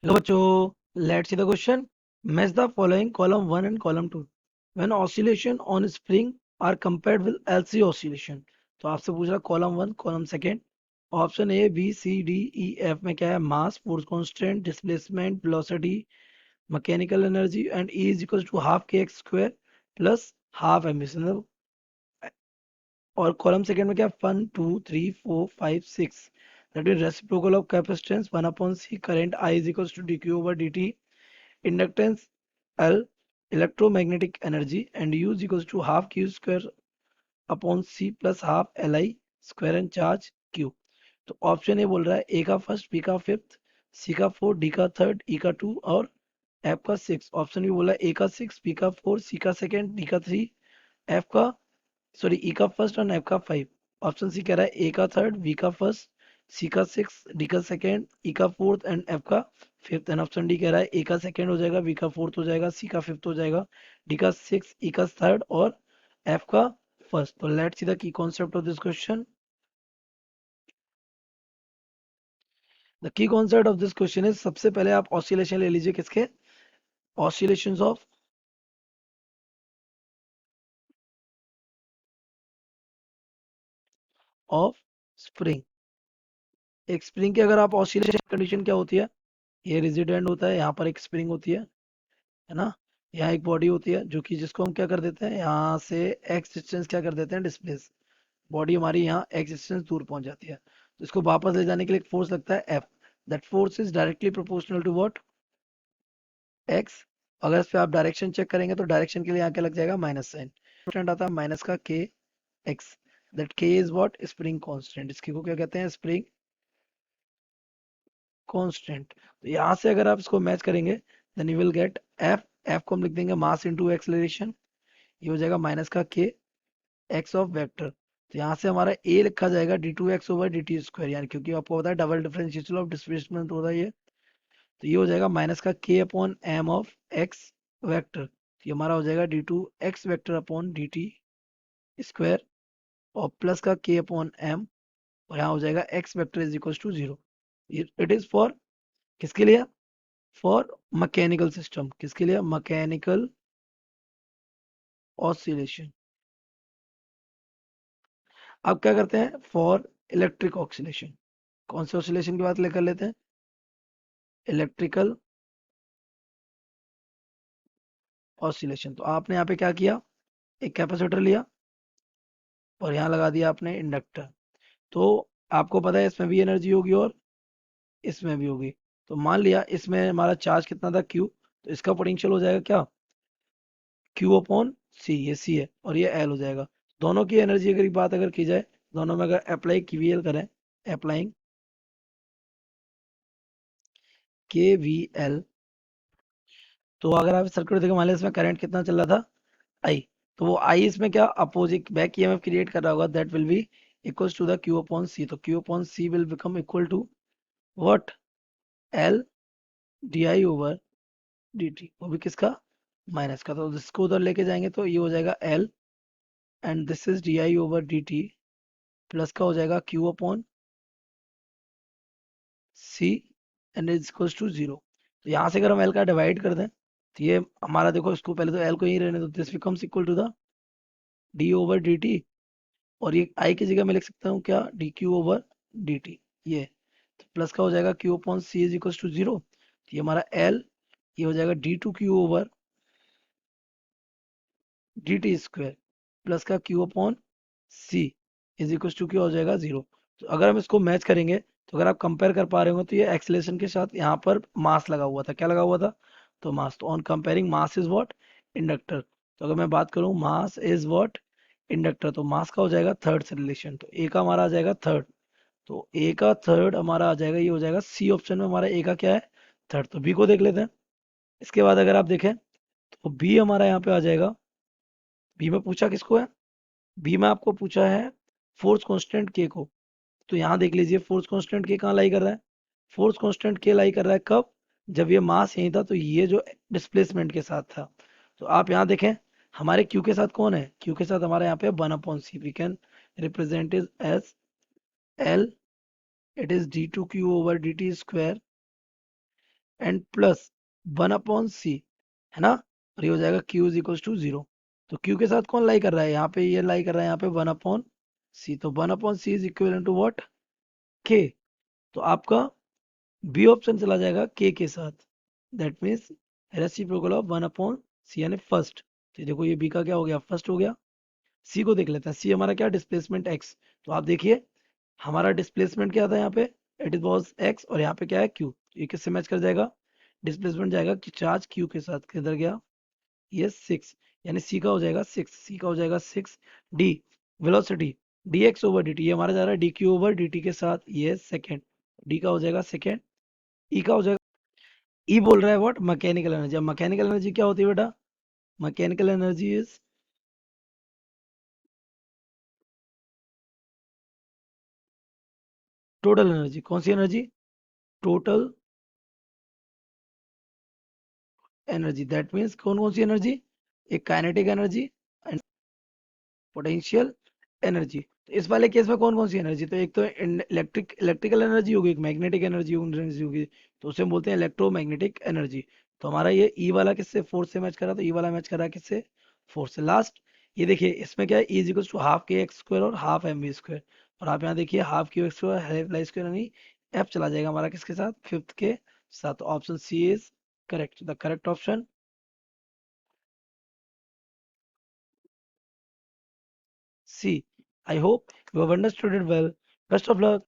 Hello, bachcho. Let's see the question. Match the following column 1 and column 2. When oscillation on spring are compared with LC oscillation. तो आपसे पूछ रहा column 1 column second. Option A B C D E F में क्या है? Mass, force constant, displacement, velocity, mechanical energy and E is equal to half K X square plus half M. और column second में क्या? 1 2 3 4 5 6. That is reciprocal of capacitance 1 upon C. Current I is equal to D Q over D T. Inductance L, electromagnetic energy, and U is equals to half Q square upon C plus half Li square and charge Q. तो option A बोल रहा है ए का first, B का fifth, सी का fourth, D का third, ई का to और एफ का सिक्स. ऑप्शन बी बोला ए का सिक्स, बी का फोर, सी का सेकेंड, डी का थ्री, एफ का सॉरी ई का फर्स्ट और एफ का फाइव. ऑप्शन सी कह रहा है ए का थर्ड, बी का फर्स्ट, सी का सिक्स, डी का सेकेंड, ई का फोर्थ एंड एफ का फिफ्थ. एंड ऑप्शन डी कह रहा है ए का सेकेंड हो जाएगा, बी का फोर्थ हो जाएगा, सी का फिफ्थ हो जाएगा, डी का सिक्स, ई का थर्ड और एफ का फर्स्ट. तो let's see the key concept of this question. The key concept of this question is, सबसे पहले आप ऑसिलेशन ले लीजिए. किसके? Oscillations of spring. एक स्प्रिंग की अगर आप ऑसिलेशन कंडीशन क्या होती है? ये रेजिडेंट होता है, यहाँ पर एक स्प्रिंग होती है ना. यहाँ एक बॉडी होती है जो कि जिसको हम क्या कर देते हैं, यहाँ से एक्स डिस्टेंस क्या कर देते हैं, डिस्प्लेस. बॉडी हमारी यहाँ एक्स डिस्टेंस दूर पहुंच जाती है, तो इसको वापस ले जाने के लिए एक फोर्स लगता है F. That force is directly proportional to what? X. अगर इस पे आप डायरेक्शन चेक करेंगे तो डायरेक्शन के लिए यहाँ क्या लग जाएगा? Minus sign. कांस्टेंट आता है माइनस का K X. That K is what? Spring constant. इसके को क्या कहते हैं? Spring constant. तो यहाँ से अगर आप इसको मैच करेंगे then you will get F. F को हम लिख देंगे मास इनटू एक्सेलरेशन. ये हो जाएगा माइनस का के एक्स ऑफ वेक्टर. तो यहाँ से हमारा ए लिखा जाएगा D two X over D T square, यानी क्योंकि आपको पता है डबल डिफरेंशियल ऑफ डिस्प्लेसमेंट होता है ये. तो ये हो जाएगा माइनस का K upon M of X vector. तो ये हमारा हो जाएगा D two X vector upon D T square और प्लस का के अपॉन एम. और यहाँ हो जाएगा X vector is equal to zero. It is for किसके लिए? For mechanical system. किसके लिए? Mechanical oscillation. अब क्या करते हैं? For electric oscillation. कौन से ऑसिलेशन की बात लेकर लेते हैं? Electrical oscillation. तो आपने यहाँ पे क्या किया? एक कैपेसिटर लिया और यहाँ लगा दिया आपने इंडक्टर. तो आपको पता है इसमें भी एनर्जी होगी और इसमें भी होगी. तो मान लिया इसमें हमारा चार्ज कितना था? क्यू. तो इसका पोटेंशियल हो जाएगा क्या? क्यू अपॉन सी. ये सी है और ये एल हो जाएगा. दोनों की एनर्जी अगर बात अगर की जाए, दोनों में अगर अप्लाई KVL करें, अप्लाइंग KVL, तो अगर आप सर्किट देखें, मान लिया इसमें करंट कितना चल रहा था? आई. तो वो आई इसमें क्या अपोजिट बैक ईएमएफ क्रिएट कर रहा होगा. That will be equals to the Q upon C. तो Q upon C will become equal to what? L D I over D T. वो भी किसका? माइनस का. तो इसको उधर लेके जाएंगे तो ये हो जाएगा L and this is D I over D T plus का हो जाएगा Q upon C and is equals to zero. तो यहाँ से अगर हम एल का डिवाइड कर दें तो ये हमारा देखो, इसको पहले तो एल को यही रहने दो. This becomes equal to the D over D T. और ये आई की जगह मैं लिख सकता हूँ क्या? D Q over D T. ये तो प्लस का हो जाएगा Q upon C is equal to zero. ये हमारा एल, ये हो जाएगा D two Q over D T square plus का Q upon C is equal to क्या हो जाएगा? जीरो. तो अगर हम इसको मैच करेंगे तो अगर आप कंपेयर कर पा रहे हो तो ये एक्सेलरेशन के साथ यहाँ पर मास लगा हुआ था. क्या लगा हुआ था? तो मास. तो on comparing mass is what? Inductor. तो अगर मैं बात करूँ मास इज व्हाट? इंडक्टर. तो मास का हो जाएगा थर्ड से रिलेशन. तो ए का हमारा आ जाएगा थर्ड. तो ए का थर्ड हमारा आ जाएगा, ये हो जाएगा सी ऑप्शन में हमारा ए का क्या है? थर्ड. तो बी को देख लेते हैं. इसके बाद अगर आप देखें तो बी हमारा यहाँ पे आ जाएगा. बी में पूछा किसको है? बी में आपको पूछा है फोर्स कांस्टेंट के को. तो यहाँ देख लीजिए फोर्स कांस्टेंट के कहाँ लाई कर रहा है? फोर्स कांस्टेंट के लाई कर रहा है कब? जब ये मास यही था तो ये जो डिस्प्लेसमेंट के साथ था. तो आप यहाँ देखें हमारे क्यू के साथ कौन है? क्यू के साथ हमारे यहाँ पे 1/c. We can represent is as L. It is D two Q over D T square and plus 1/c, है ना। और ये हो जाएगा q इज इक्वल टू 0। तो q के साथ कौन लाई कर रहा है यहाँ पे, ये लाई कर रहा है यहाँ पे 1/c। तो 1/c is equal to what, k। तो आपका बी ऑप्शन चला जाएगा k के साथ। That means reciprocal of 1/c यानी फर्स्ट। तो देखो ये b का क्या हो गया, फर्स्ट हो गया। सी को देख लेते हैं, सी हमारा क्या, डिस्प्लेसमेंट एक्स। तो आप देखिए हमारा डिस्प्लेसमेंट क्या था यहाँ पे, इट इज वॉज एक्स, और यहाँ पे क्या है क्यू। ये किससे मैच कर जाएगा, डिस्प्लेसमेंट जाएगा कि चार्ज क्यू के साथ, किधर गया, ये 6। यानी सी का हो जाएगा 6, सी का हो जाएगा 6। D velocity, D x over D T, ये हमारा जा रहा है D Q over D T के साथ, ये सेकेंड। डी का हो जाएगा सेकेंड। ई का हो जाएगा, ई बोल रहा है व्हाट, मैकेनिकल एनर्जी। अब मैकेनिकल एनर्जी क्या होती है बेटा, mechanical energy is total energy. कौन सी energy, total energy. That means कौन कौन सी एनर्जी, एक kinetic energy and potential energy. तो इस वाले केस में कौन कौन सी एनर्जी, तो एक तो इलेक्ट्रिकल एनर्जी होगी, एक मैग्नेटिक एनर्जी होगी। तो उसे हम बोलते हैं इलेक्ट्रोमैग्नेटिक एनर्जी। तो हमारा ये ई वाला किससे, फोर्स से मैच कर रहा है, तो ई वाला मैच कर रहा है किससे, फोर्स से। लास्ट ये देखिए इसमें क्या है, E is equal to half K X square और हाफ एम वी स्क्वायर। और आप यहाँ देखिए half Q X square half Y square, यानी एफ चला जाएगा हमारा किसके साथ, फिफ्थ के साथ। Option C is correct, the correct option C. I hope you have understood it well. Best of luck.